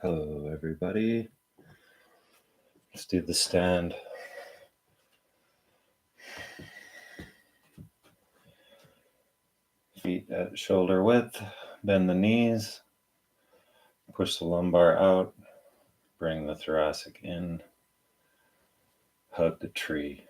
Hello, everybody. Let's do the stand. Feet at shoulder width. Bend the knees. Push the lumbar out. Bring the thoracic in. Hug the tree.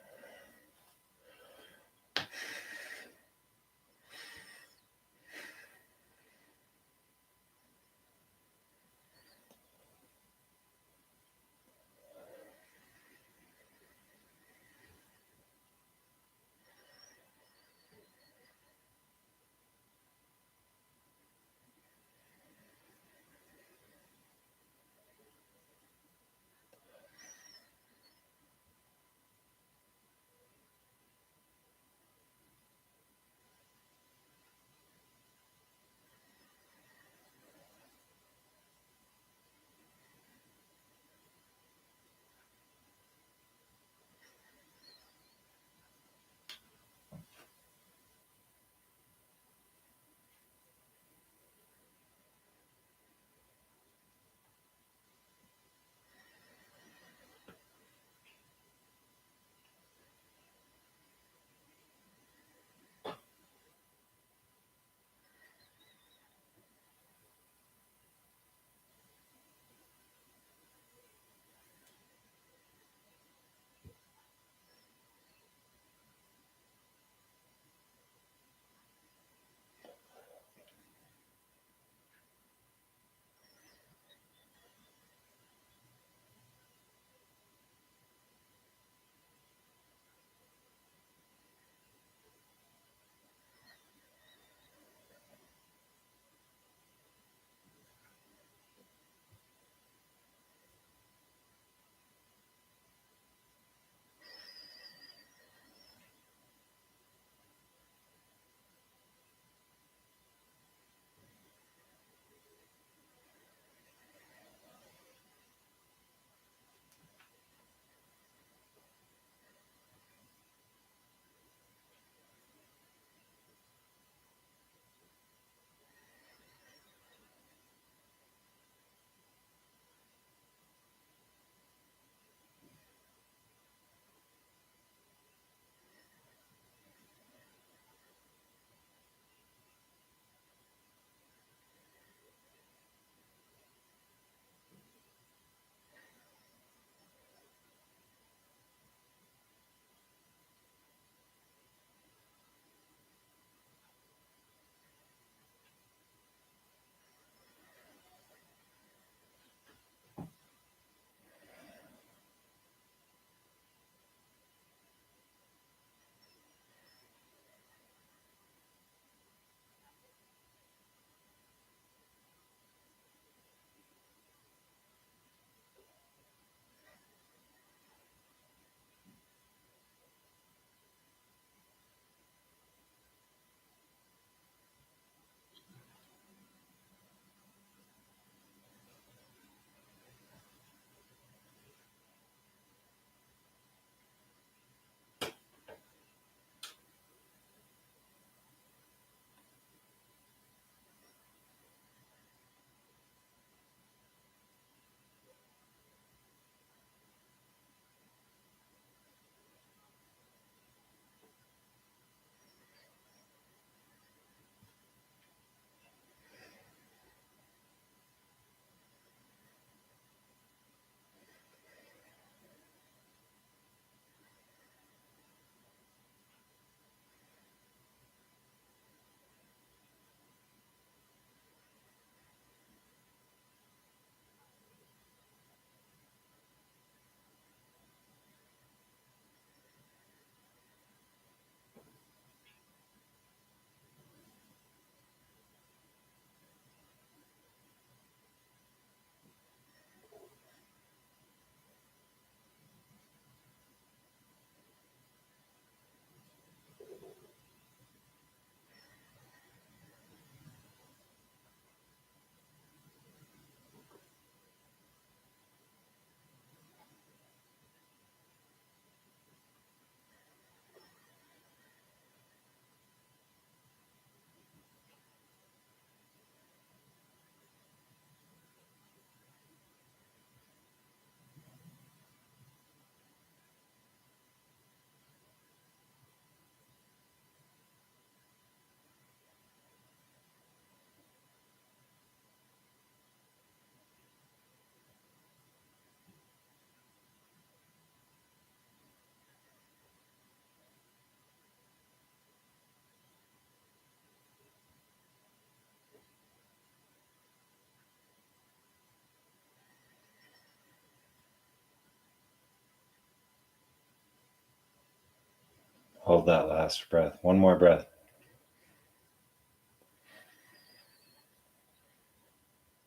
Hold that last breath. One more breath.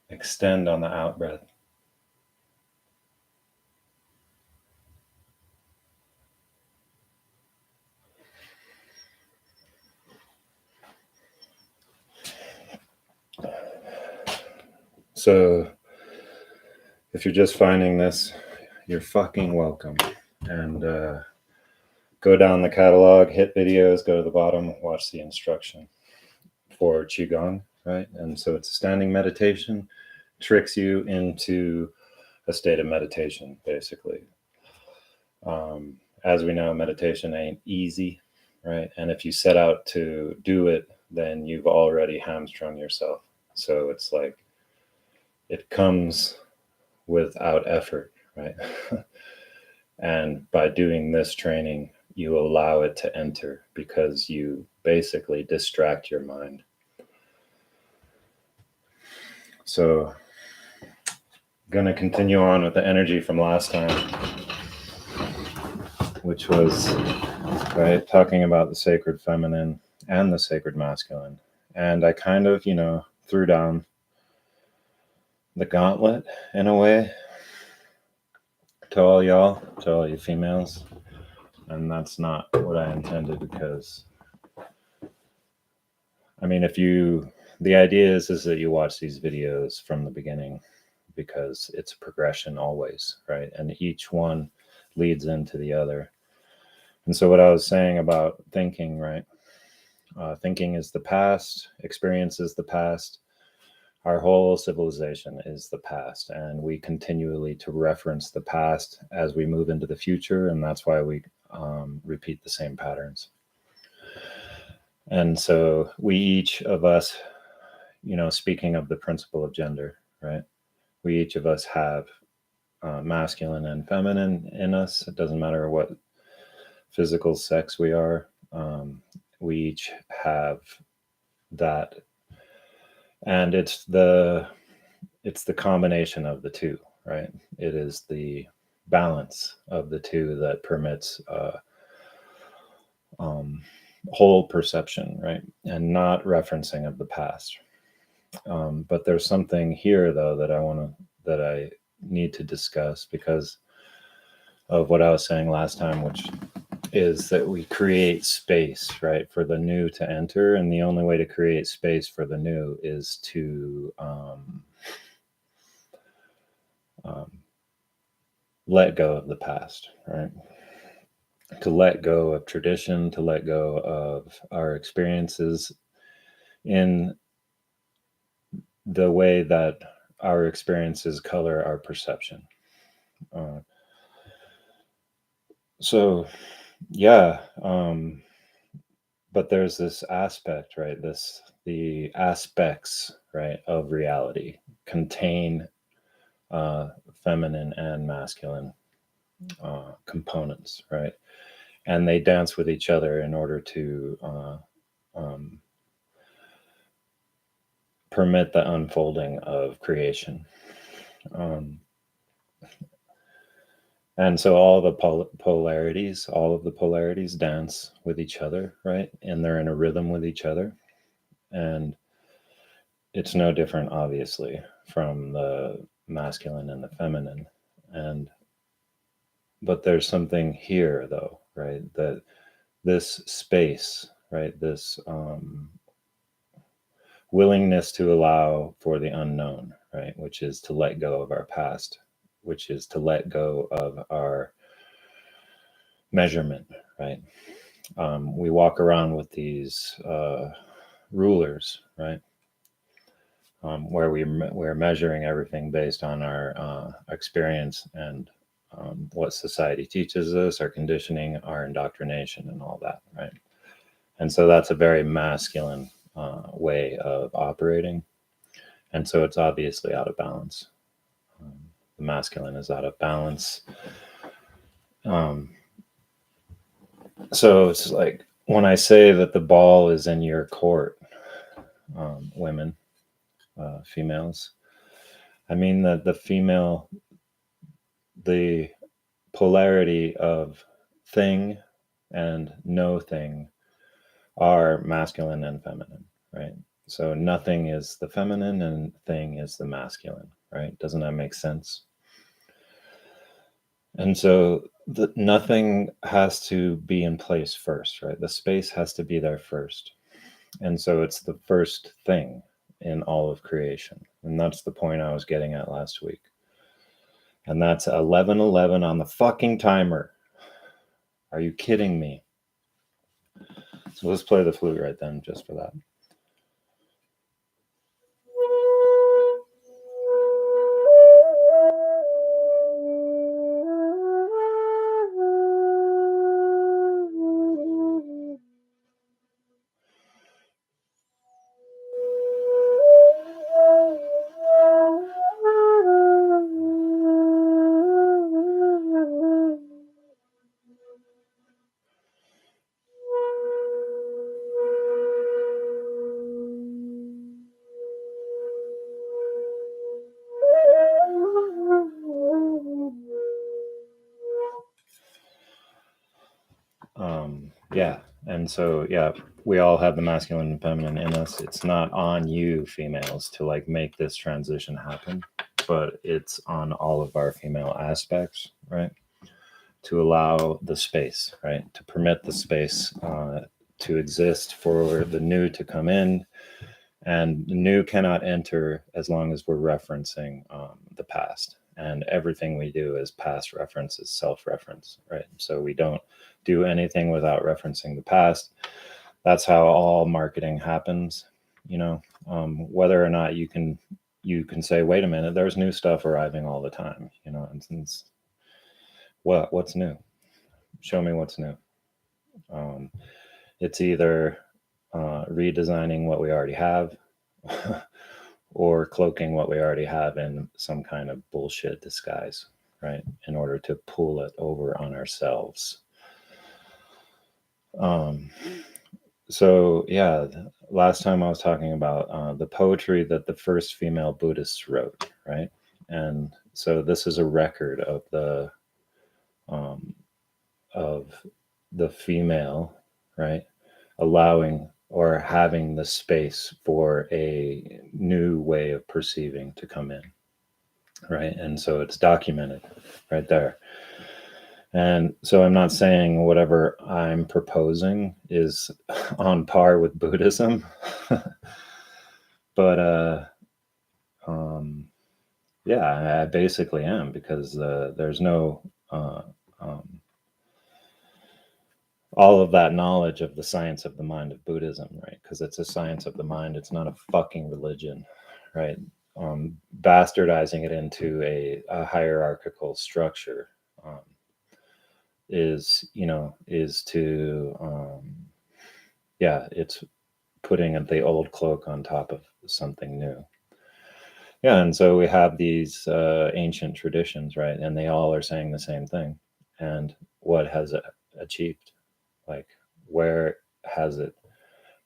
Extend on the out breath. So, if you're just finding this, you're fucking welcome. And go down the catalog, hit videos, go to the bottom, watch the instruction for Qigong, right? And so it's a standing meditation, tricks you into a state of meditation, basically. As we know, meditation ain't easy, right? And if you set out to do it, then you've already hamstrung yourself. So it's like it comes without effort, right? And by doing this training, you allow it to enter because you basically distract your mind. So, going to continue on with the energy from last time, which was right talking about the sacred feminine and the sacred masculine. And I kind of, threw down the gauntlet in a way to all y'all, to all you females. And that's not what I intended, because I mean, the idea is that you watch these videos from the beginning, because it's a progression always, right? And each one leads into the other. And so what I was saying about thinking, right? Thinking is the past, experience is the past, our whole civilization is the past, and we continually to reference the past as we move into the future, and that's why we repeat the same patterns. And so we each of us, speaking of the principle of gender, right? We each of us have masculine and feminine in us. It doesn't matter what physical sex we are. We each have that, and it's the combination of the two, right? It is the balance of the two that permits whole perception, right? And not referencing of the past. But there's something here, though, that I need to discuss because of what I was saying last time, which is that we create space, right, for the new to enter, and the only way to create space for the new is to let go of the past, right? To let go of tradition, to let go of our experiences in the way that our experiences color our perception. So, yeah, but there's this aspect, right? The aspects, right, of reality contain feminine and masculine components, right? And they dance with each other in order to permit the unfolding of creation. And so all of the polarities dance with each other, right? And they're in a rhythm with each other. And it's no different, obviously, from the masculine and the feminine. But there's something here, though, right? That this space, right? This willingness to allow for the unknown, right? Which is to let go of our past, which is to let go of our measurement, right? We walk around with these rulers, right? Where we're measuring everything based on our experience and what society teaches us, our conditioning, our indoctrination, and all that, right? And so that's a very masculine way of operating. And so it's obviously out of balance. The masculine is out of balance. So it's like when I say that the ball is in your court, women, females, I mean that the polarity of thing and no thing are masculine and feminine, right? So nothing is the feminine and thing is the masculine, right? Doesn't that make sense? And so nothing has to be in place first, right? The space has to be there first. And so it's the first thing in all of creation. And that's the point I was getting at last week. And that's 11:11 on the fucking timer. Are you kidding me? So let's play the flute right then, just for that. Yeah. And so, yeah, we all have the masculine and feminine in us. It's not on you, females, to like make this transition happen, but it's on all of our female aspects, right? To allow the space, right? To permit the space to exist for the new to come in. And the new cannot enter as long as we're referencing the past. And everything we do is past reference, is self-reference, right? So we don't do anything without referencing the past. That's how all marketing happens, you know. Whether or not you can say, wait a minute, there's new stuff arriving all the time, you know. And since what's new? Show me what's new. It's either redesigning what we already have or cloaking what we already have in some kind of bullshit disguise, right? In order to pull it over on ourselves. So yeah, last time I was talking about the poetry that the first female Buddhists wrote, right? And so this is a record of the female, right, allowing or having the space for a new way of perceiving to come in, right? And so it's documented right there. And so I'm not saying whatever I'm proposing is on par with Buddhism, but yeah, I basically am, because there's no all of that knowledge of the science of the mind of Buddhism, right? Because it's a science of the mind. It's not a fucking religion, right? Bastardizing it into a hierarchical structure is to yeah, it's putting the old cloak on top of something new. Yeah, and so we have these ancient traditions, right? And they all are saying the same thing. And what has it achieved? Like, where has it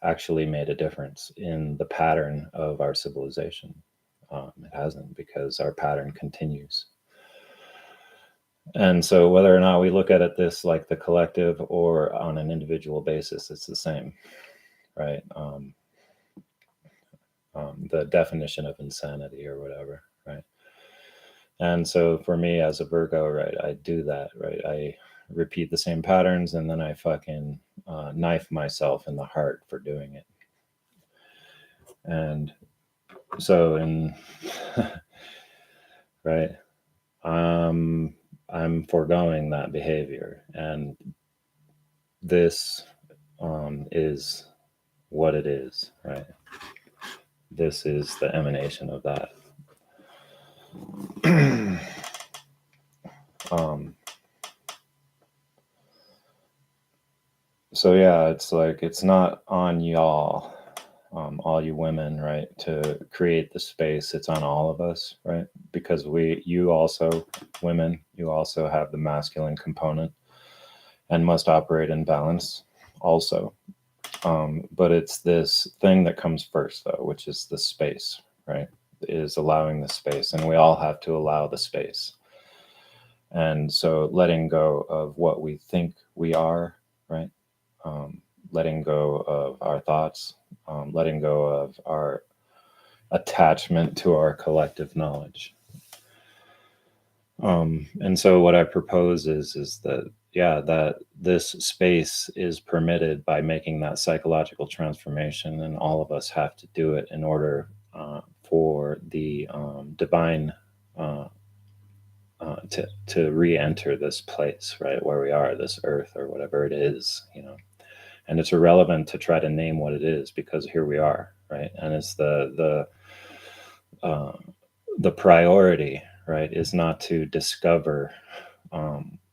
actually made a difference in the pattern of our civilization? It hasn't, because our pattern continues. And so whether or not we look at it this like the collective or on an individual basis, it's the same, right? The definition of insanity or whatever, right? And so for me as a Virgo, right, I do that, right? I repeat the same patterns, and then I fucking knife myself in the heart for doing it. And so right, I'm foregoing that behavior, and this is what it is, right? This is the emanation of that. So yeah, it's like, it's not on y'all, all you women, right, to create the space. It's on all of us, right? Because you also, women, you also have the masculine component and must operate in balance also. But it's this thing that comes first, though, which is the space, right? Is allowing the space, and we all have to allow the space. And so letting go of what we think we are, right? Letting go of our thoughts, letting go of our attachment to our collective knowledge. And so what I propose is that, yeah, that this space is permitted by making that psychological transformation, and all of us have to do it in order for the divine to re-enter this place, right, where we are, this earth or whatever it is, you know. And it's irrelevant to try to name what it is, because here we are, right? And it's the priority, right, is not to discover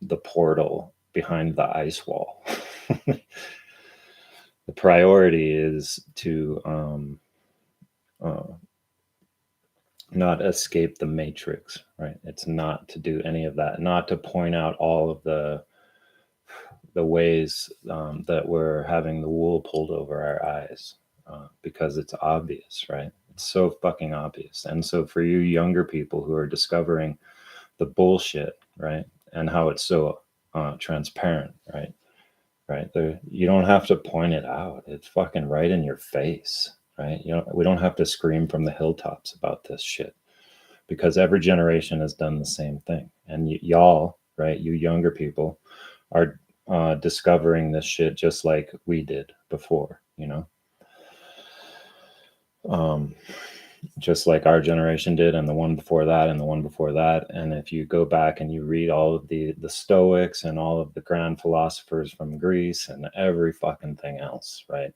the portal behind the ice wall. The priority is to uh, not escape the matrix, right? It's not to do any of that, not to point out all of the ways that we're having the wool pulled over our eyes, because it's obvious, right? It's so fucking obvious. And so for you younger people who are discovering the bullshit, right, and how it's so transparent, right? Right there, you don't have to point it out. It's fucking right in your face, right? You know, we don't have to scream from the hilltops about this shit, because every generation has done the same thing. And y'all, right, you younger people are discovering this shit just like we did before, you know. Just like our generation did, and the one before that, and the one before that. And if you go back and you read all of the Stoics and all of the grand philosophers from Greece and every fucking thing else, right?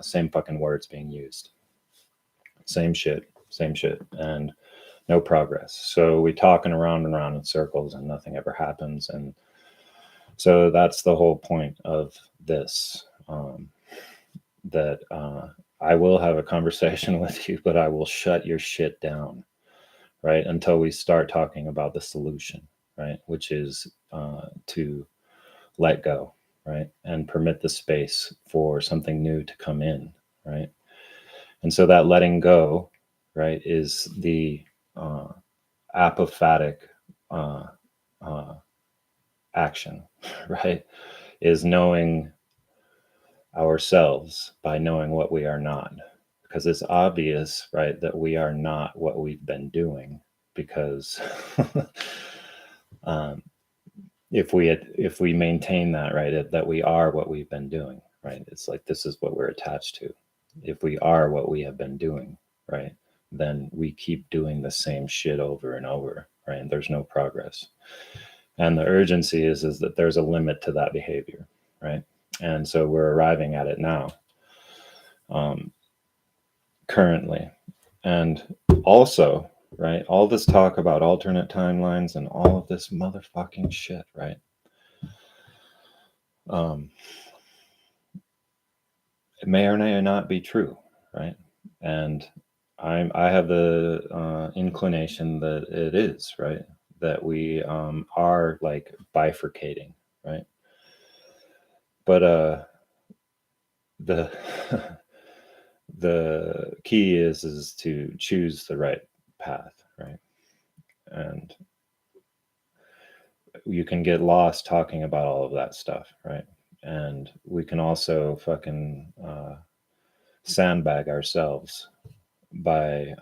Same fucking words being used, same shit, and no progress. So we talking around and around in circles, and nothing ever happens. And so that's the whole point of this. That I will have a conversation with you, but I will shut your shit down, right? Until we start talking about the solution, right? Which is to let go, right? And permit the space for something new to come in, right? And so that letting go, right, is the apophatic action, right? Is knowing ourselves by knowing what we are not, because it's obvious, right, that we are not what we've been doing, because if we maintain that, right, that we are what we've been doing, right, it's like this is what we're attached to. If we are what we have been doing, right, then we keep doing the same shit over and over, right, and there's no progress. And the urgency is that there's a limit to that behavior, right? And so we're arriving at it now, currently. And also, right, all this talk about alternate timelines and all of this motherfucking shit, right? It may or may not be true, right? And I have the inclination that it is, right? That we are like bifurcating, right? But the the key is to choose the right path, right? And you can get lost talking about all of that stuff, right? And we can also fucking sandbag ourselves by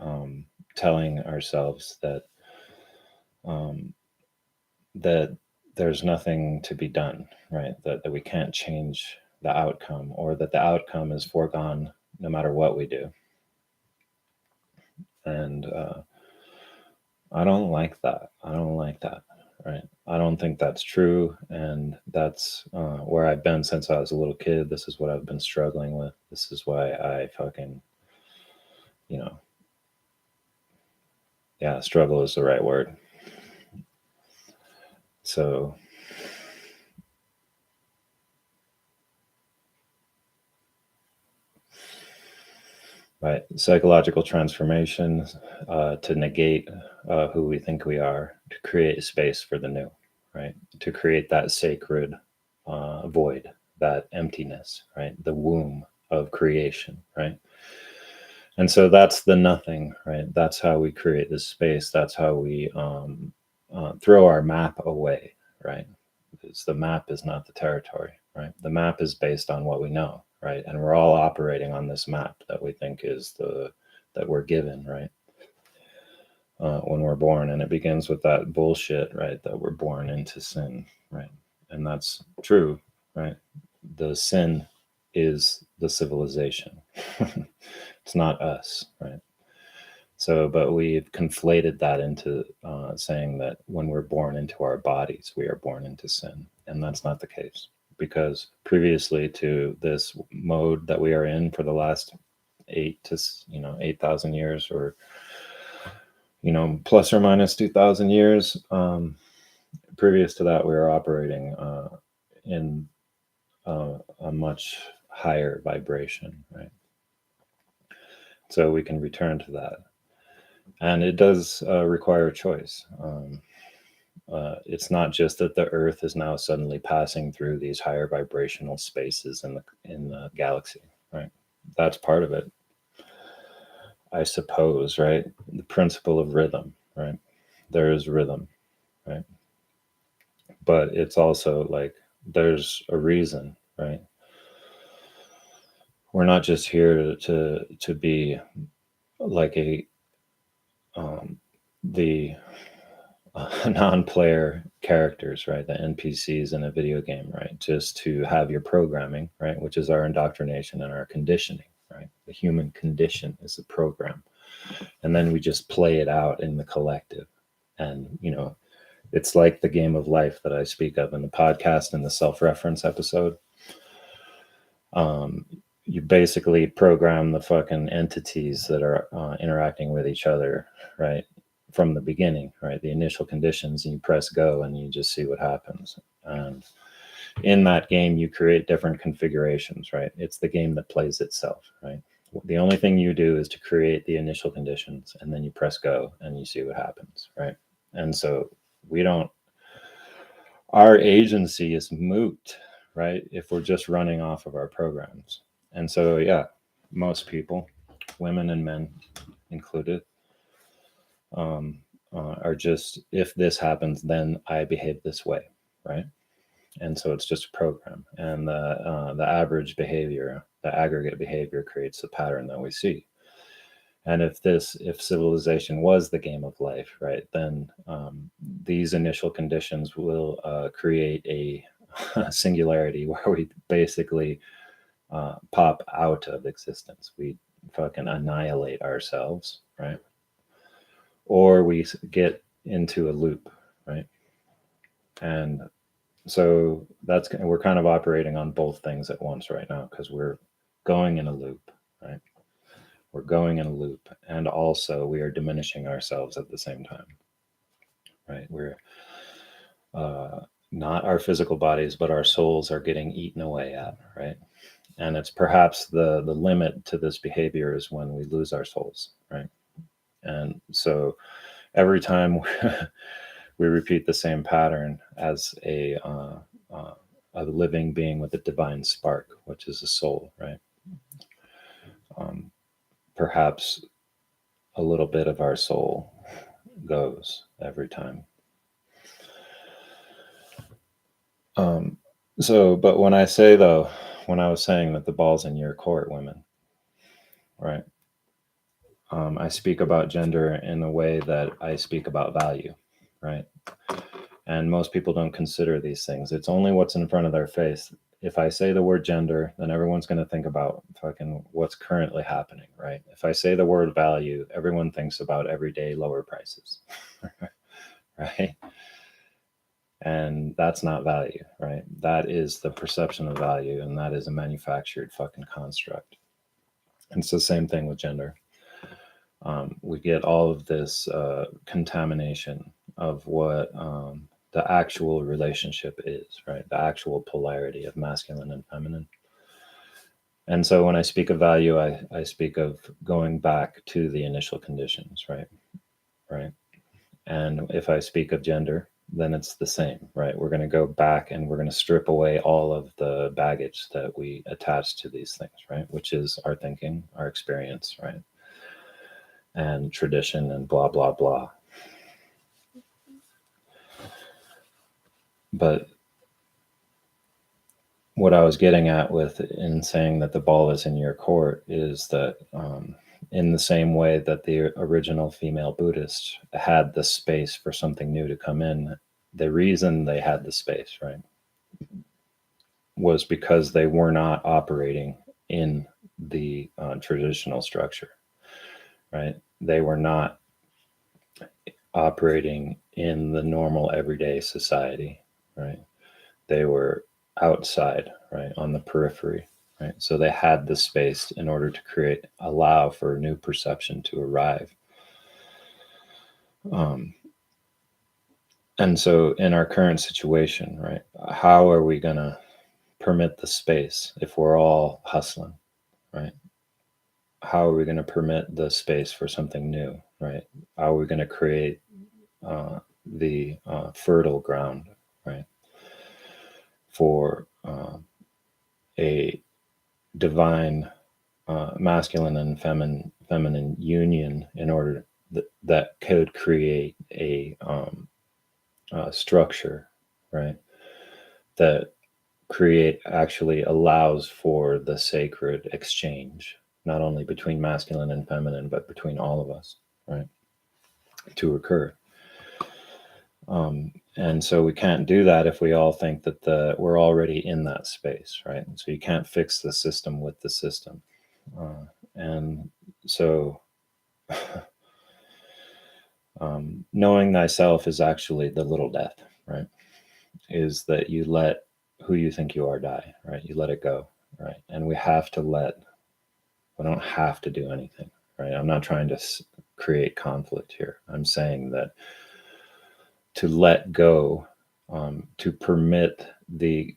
telling ourselves that that there's nothing to be done, right? That we can't change the outcome, or that the outcome is foregone no matter what we do. And I don't like that. I don't like that, right? I don't think that's true. And that's where I've been since I was a little kid. This is what I've been struggling with. This is why I fucking, you know, yeah, struggle is the right word. So, right, psychological transformation to negate who we think we are, to create space for the new, right? To create that sacred void, that emptiness, right? The womb of creation, right? And so that's the nothing, right? That's how we create this space. That's how we throw our map away, right? Because the map is not the territory. right? The map is based on what we know, right? And we're all operating on this map that we think is that we're given, right? When we're born, and it begins with that bullshit, right? That we're born into sin, right? And that's true, right? The sin is the civilization. It's not us, right? So, but we've conflated that into saying that when we're born into our bodies, we are born into sin. And that's not the case, because previously to this mode that we are in for the last 8,000 years, or, plus or minus 2,000 years, previous to that, we were operating in a much higher vibration, right? So we can return to that. And it does require a choice. It's not just that the Earth is now suddenly passing through these higher vibrational spaces in the galaxy, right? That's part of it, I suppose, right? The principle of rhythm, right? There is rhythm, right? But it's also like there's a reason, right? We're not just here to be like the non-player characters, right? The NPCs in a video game, right? Just to have your programming, right? Which is our indoctrination and our conditioning, right? The human condition is the program. And then we just play it out in the collective. And, it's like the game of life that I speak of in the podcast and the self-reference episode. You basically program the fucking entities that are interacting with each other, right? From the beginning, right? The initial conditions, and you press go and you just see what happens. And in that game, you create different configurations, right? It's the game that plays itself, right? The only thing you do is to create the initial conditions, and then you press go and you see what happens, right? And so our agency is moot, right? If we're just running off of our programs. And so, yeah, most people, women and men included, are just, if this happens, then I behave this way, right? And so it's just a program. And the average behavior, the aggregate behavior creates the pattern that we see. And if civilization was the game of life, right, then these initial conditions will create a singularity where we basically pop out of existence. We fucking annihilate ourselves, right? Or we get into a loop, right? And so we're kind of operating on both things at once right now, because we're going in a loop, right? We're going in a loop, and also we are diminishing ourselves at the same time, right? We're not our physical bodies, but our souls are getting eaten away at, right? And it's perhaps the limit to this behavior is when we lose our souls, right? And so every time we repeat the same pattern as a living being with a divine spark, which is a soul, right? Perhaps a little bit of our soul goes every time. But when I say, though, when I was saying that the ball's in your court, women, right? I speak about gender in a way that I speak about value, right? And most people don't consider these things. It's only what's in front of their face. If I say the word gender, then everyone's going to think about fucking what's currently happening, right? If I say the word value, everyone thinks about everyday lower prices, right? And that's not value, right? That is the perception of value, and that is a manufactured fucking construct. And it's the same thing with gender. We get all of this contamination of what the actual relationship is, right? The actual polarity of masculine and feminine. And so when I speak of value, I speak of going back to the initial conditions, right? Right. And if I speak of gender, then it's the same, right? We're going to go back and we're going to strip away all of the baggage that we attach to these things, right? Which is our thinking, our experience, right? And tradition and blah, blah, blah. But what I was getting at with in saying that the ball is in your court is that in the same way that the original female Buddhists had the space for something new to come in, the reason they had the space, right, was because they were not operating in the traditional structure, right? They were not operating in the normal everyday society, right? They were outside, right, on the periphery, right? So they had the space in order to allow for a new perception to arrive. And so in our current situation, right, how are we going to permit the space if we're all hustling, right? How are we going to permit the space for something new, right? How are we going to create the fertile ground, right, for a divine masculine and feminine union in order that could create a structure, right, that actually allows for the sacred exchange, not only between masculine and feminine, but between all of us, right, to occur. And so we can't do that if we all think that we're already in that space, right? So you can't fix the system with the system. And so knowing thyself is actually the little death, right? Is that you let who you think you are die, right? You let it go, right? And we don't have to do anything, right? I'm not trying to create conflict here. I'm saying that to let go, to permit the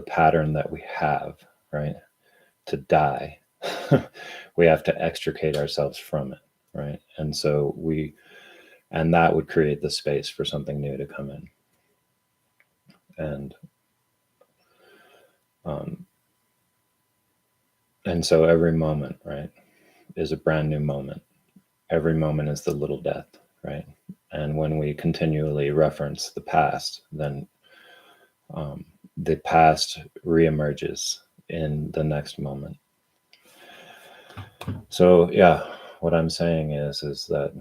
pattern that we have, right, to die, we have to extricate ourselves from it, right? And so and that would create the space for something new to come in. And so every moment, right, is a brand new moment. Every moment is the little death, right? And when we continually reference the past, then the past reemerges in the next moment. So yeah, what I'm saying is that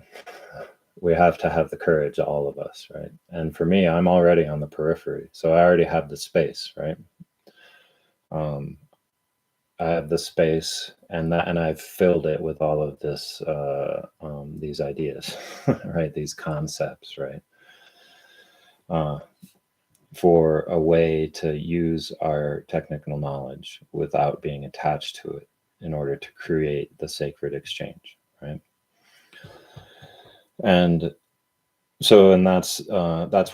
we have to have the courage, all of us, right? And for me, I'm already on the periphery, so I already have the space, right? I have the space, and I've filled it with all of these ideas, right? These concepts, right? For a way to use our technical knowledge without being attached to it in order to create the sacred exchange, right? And so, and that's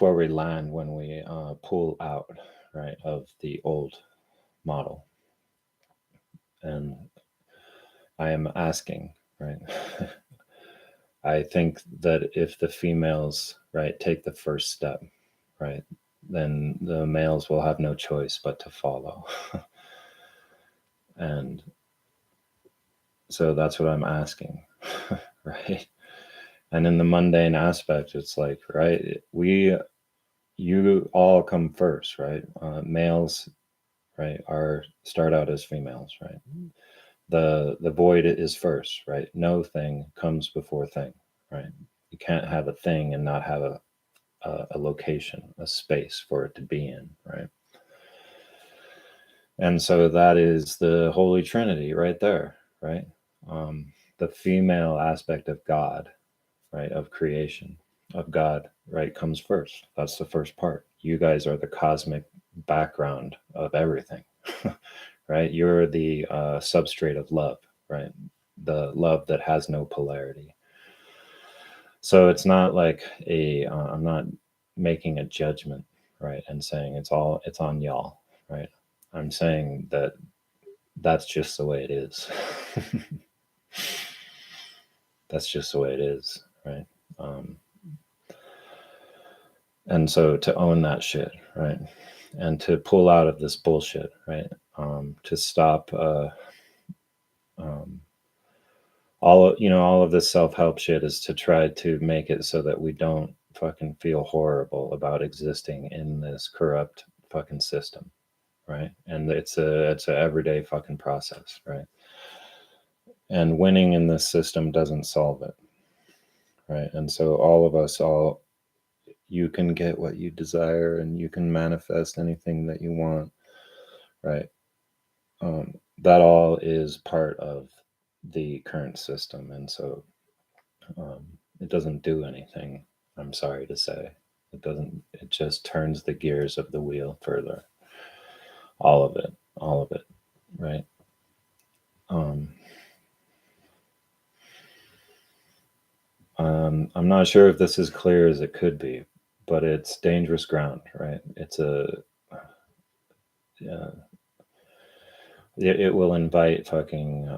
where we land when we pull out, right, of the old model. And I am asking, right? I think that if the females, right, take the first step, right, then the males will have no choice but to follow. And so that's what I'm asking, right? And in the mundane aspect, it's like, right, you all come first, right? Males, right, start out as females, right? The void is first, right? No thing comes before thing, right? You can't have a thing and not have a location, a space for it to be in, right? And so that is the Holy Trinity right there, right? The female aspect of God, right, of creation, of God, right, comes first. That's the first part. You guys are the cosmic background of everything, right? You're the substrate of love, right? The love that has no polarity. So it's not like I'm not making a judgment, right, and saying it's on y'all, right? I'm saying that that's just the way it is. That's just the way it is, right? And so to own that shit, right, and to pull out of this bullshit, right, to stop all of this self-help shit is to try to make it so that we don't fucking feel horrible about existing in this corrupt fucking system, right? And it's a everyday fucking process, right? And winning in this system doesn't solve it, right? And so all of us, all you can get what you desire, and you can manifest anything that you want, right? That all is part of the current system, and so it doesn't do anything. I'm sorry to say, it doesn't. It just turns the gears of the wheel further. All of it, right? Um, I'm not sure if this is clear as it could be, but it's dangerous ground, right? It's a yeah, it will invite fucking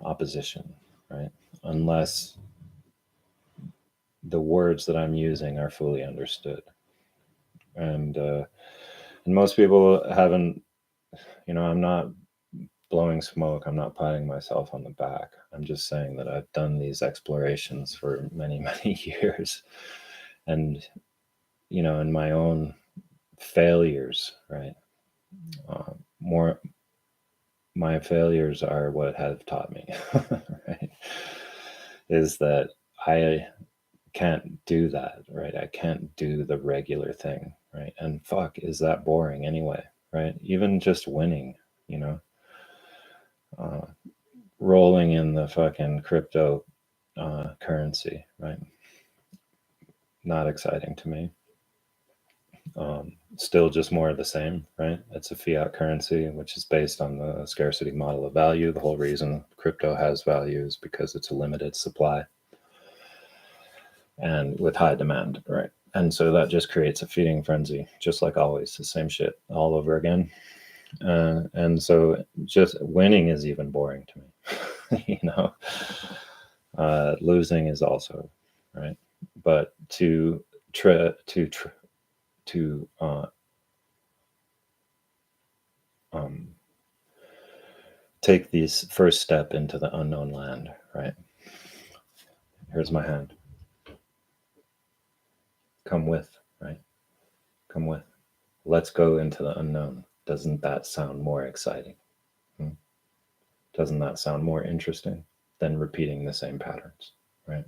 opposition, right? Unless the words that I'm using are fully understood, and most people haven't. I'm not blowing smoke. I'm not patting myself on the back. I'm just saying that I've done these explorations for many, many years, and in my own failures, right? More my failures are what have taught me, right? Is that I can't do that, right? I can't do the regular thing, right? And fuck, is that boring anyway, right? Even just winning, you know, uh, rolling in the fucking crypto currency, right? Not exciting to me. Still just more of the same, right? It's a fiat currency, which is based on the scarcity model of value. The whole reason crypto has value is because it's a limited supply and with high demand, right? And so that just creates a feeding frenzy, just like always, the same shit all over again. And so just winning is even boring to me, losing is also, right? But to um, take this first step into the unknown land, right? Here's my hand. Come with, right? Come with. Let's go into the unknown. Doesn't that sound more exciting? Hmm? Doesn't that sound more interesting than repeating the same patterns, right?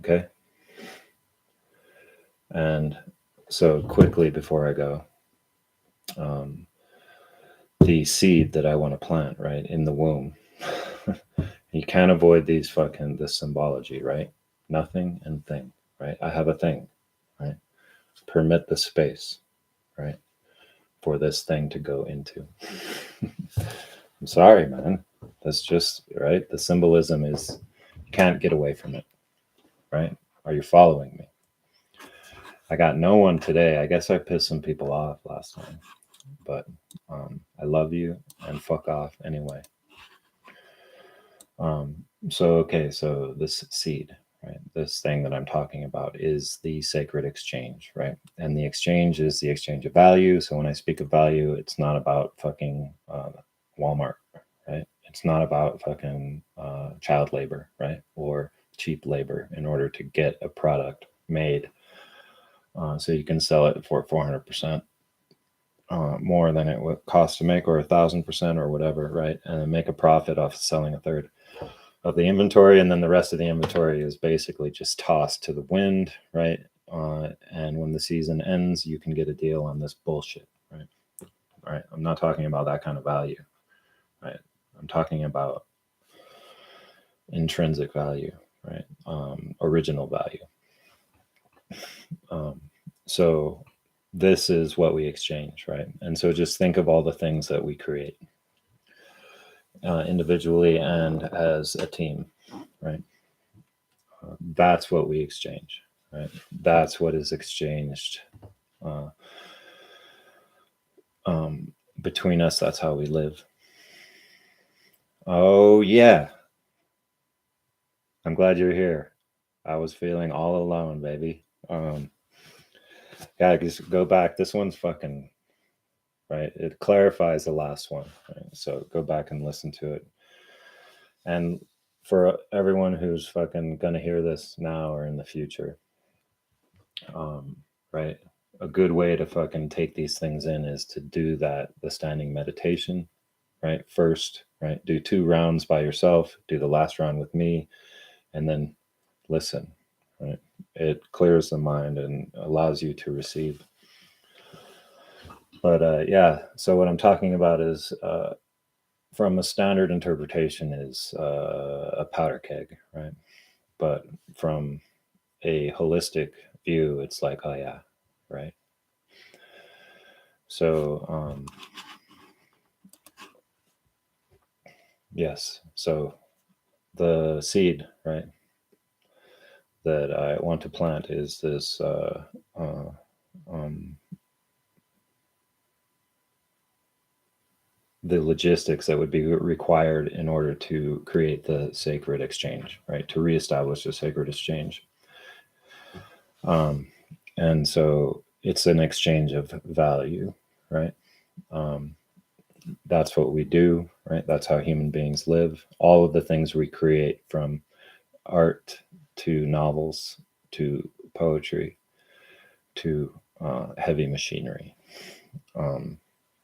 Okay. And so quickly before I go, um, the seed that I want to plant, right, in the womb. You can't avoid this symbology, right? Nothing and thing, right? I have a thing, right? Permit the space, right, for this thing to go into. I'm sorry, man. That's just right. The symbolism is you can't get away from it, right? Are you following me? I got no one today. I guess I pissed some people off last time, but I love you and fuck off anyway. So this seed, right? This thing that I'm talking about is the sacred exchange, right? And the exchange is the exchange of value. So when I speak of value, it's not about fucking Walmart, right? It's not about fucking child labor, right? Or cheap labor in order to get a product made, so you can sell it for 400% more than it would cost to make, or 1,000% or whatever, right? And then make a profit off selling a third of the inventory, and then the rest of the inventory is basically just tossed to the wind, right? And when the season ends, you can get a deal on this bullshit, right? All right. I'm not talking about that kind of value, right? I'm talking about intrinsic value, right? Original value. So this is what we exchange, right? And so just think of all the things that we create individually and as a team, right? That's what we exchange, right? That's what is exchanged uh, between us. That's how we live. Oh, yeah. I'm glad you're here. I was feeling all alone, baby. Yeah, just go back. This one's fucking right. It clarifies the last one. Right? So go back and listen to it. And for everyone who's fucking gonna hear this now or in the future, right? a good way to fucking take these things in is to do the standing meditation, right? First, right? Do 2 rounds by yourself, do the last round with me, and then listen, right? It clears the mind and allows you to receive. But yeah, so what I'm talking about is from a standard interpretation is a powder keg, right? But from a holistic view, it's like, oh yeah, right? So yes, so the seed, right, that I want to plant is this the logistics that would be required in order to create the sacred exchange, right? To reestablish the sacred exchange. And so it's an exchange of value, right? That's what we do, right? That's how human beings live. All of the things we create, from art to novels to poetry to heavy machinery.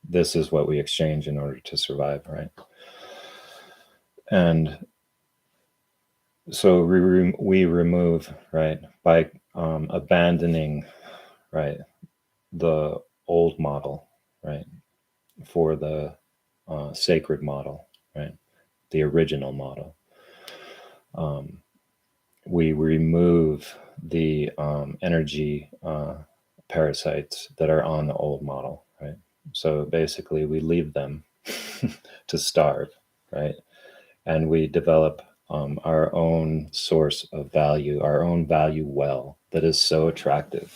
This is what we exchange in order to survive, right? And so we remove, right, by abandoning, right, the old model, right, for the sacred model, right, the original model. We remove the energy parasites that are on the old model, right? So basically, we leave them to starve, right? And we develop our own source of value, our own value well that is so attractive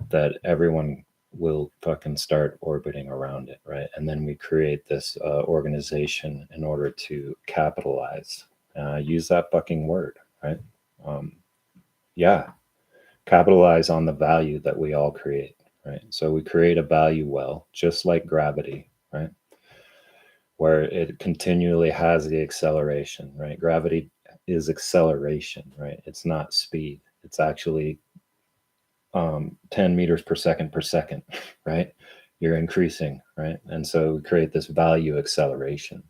that everyone will fucking start orbiting around it, right? And then we create this organization in order to capitalize. Use that fucking word, right? Yeah, capitalize on the value that we all create, right? So we create a value well, just like gravity, right? Where it continually has the acceleration, right? Gravity is acceleration, right? It's not speed. It's actually 10 meters per second, right? You're increasing, right? And so we create this value acceleration,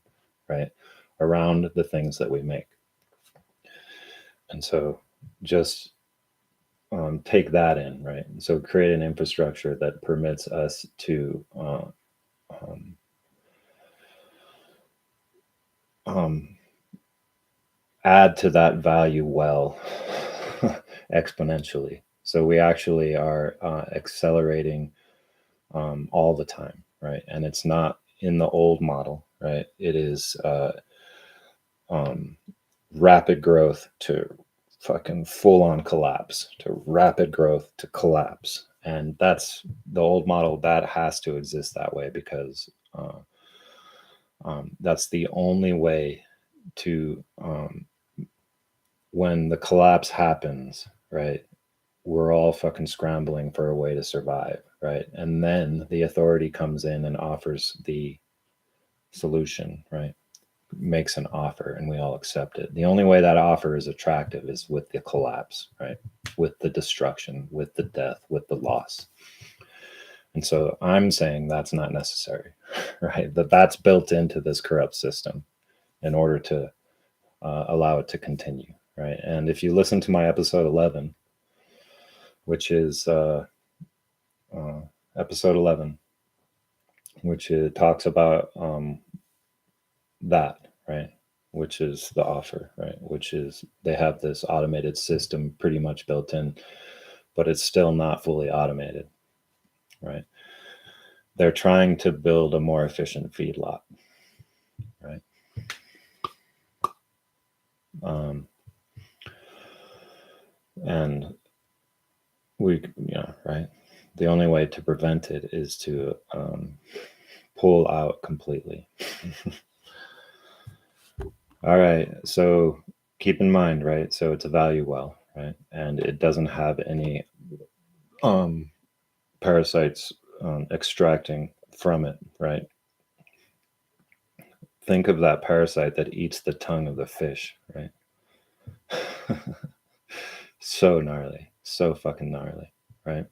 right? Around the things that we make. And so just take that in, right? So create an infrastructure that permits us to add to that value well exponentially. So we actually are accelerating all the time, right? And it's not in the old model, right? It is rapid growth to fucking full on collapse, to rapid growth to collapse. And that's the old model that has to exist that way because that's the only way to, when the collapse happens, right? We're all fucking scrambling for a way to survive, right? And then the authority comes in and offers the solution, right? Makes an offer and we all accept it. The only way that offer is attractive is with the collapse, right? With the destruction, with the death, with the loss. And so I'm saying that's not necessary, right? That's built into this corrupt system in order to allow it to continue, right? And if you listen to my episode 11, which is episode 11, which talks about that, right? Which is the offer, right? Which is they have this automated system pretty much built in, but it's still not fully automated, right? They're trying to build a more efficient feedlot, right? And we, yeah, right? The only way to prevent it is to pull out completely. All right. So keep in mind, right? So it's a value well, right? And it doesn't have any parasites extracting from it, right? Think of that parasite that eats the tongue of the fish, right? So gnarly, so fucking gnarly, right?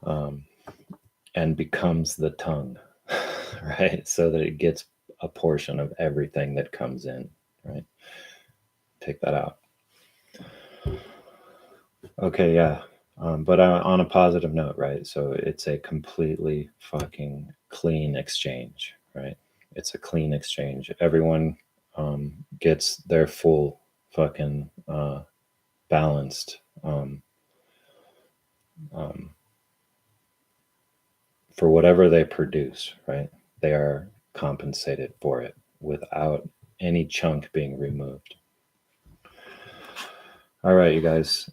and becomes the tongue, right? So that it gets a portion of everything that comes in, right? Take that out. Okay, yeah. But on a positive note, right? So it's a completely fucking clean exchange, right? It's a clean exchange. Everyone gets their full fucking balanced for whatever they produce, right? They are compensated for it without any chunk being removed. All right, you guys.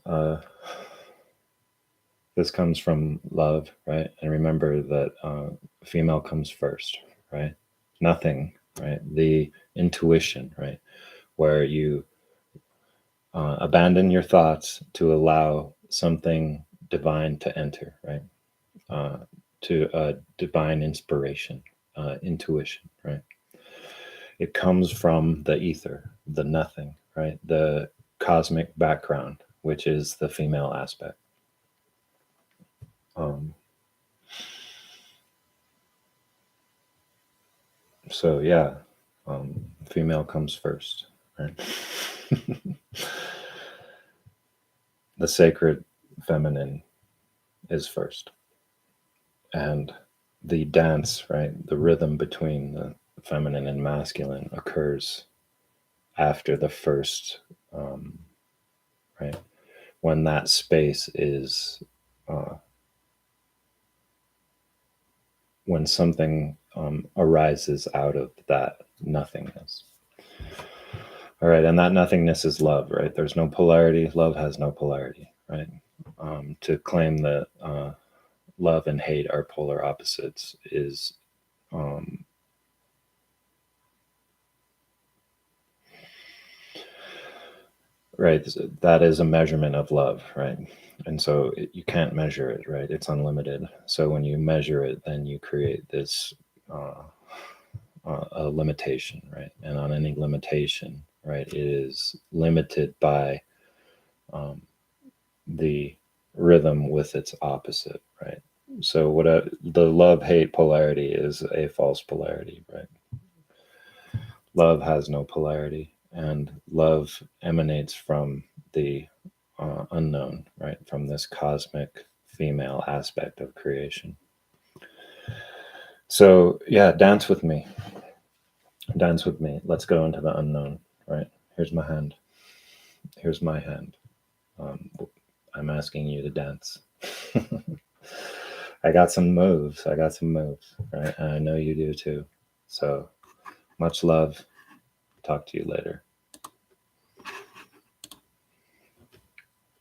This comes from love, right? And remember that female comes first, right? Nothing, right? The intuition, right? Where you abandon your thoughts to allow something divine to enter, right? To divine inspiration, intuition, right? It comes from the ether, the nothing, right? The cosmic background, which is the female aspect. So yeah, female comes first, right? The sacred feminine is first, and the dance, right, the rhythm between the feminine and masculine occurs after the first, right, when that space is when something arises out of that nothingness. All right, and that nothingness is love, right? There's no polarity. Love has no polarity, right? To claim that love and hate are polar opposites is right. That is a measurement of love, right? And so you can't measure it, right? It's unlimited. So when you measure it, then you create this a limitation, right? And on any limitation, right, it is limited by the rhythm with its opposite, right? So what the love hate polarity is a false polarity, right? Love has no polarity, and love emanates from the unknown, right? From this cosmic female aspect of creation. So yeah, dance with me. Dance with me. Let's go into the unknown, right? Here's my hand. Here's my hand. I'm asking you to dance. I got some moves. Right? And I know you do too. So much love. Talk to you later.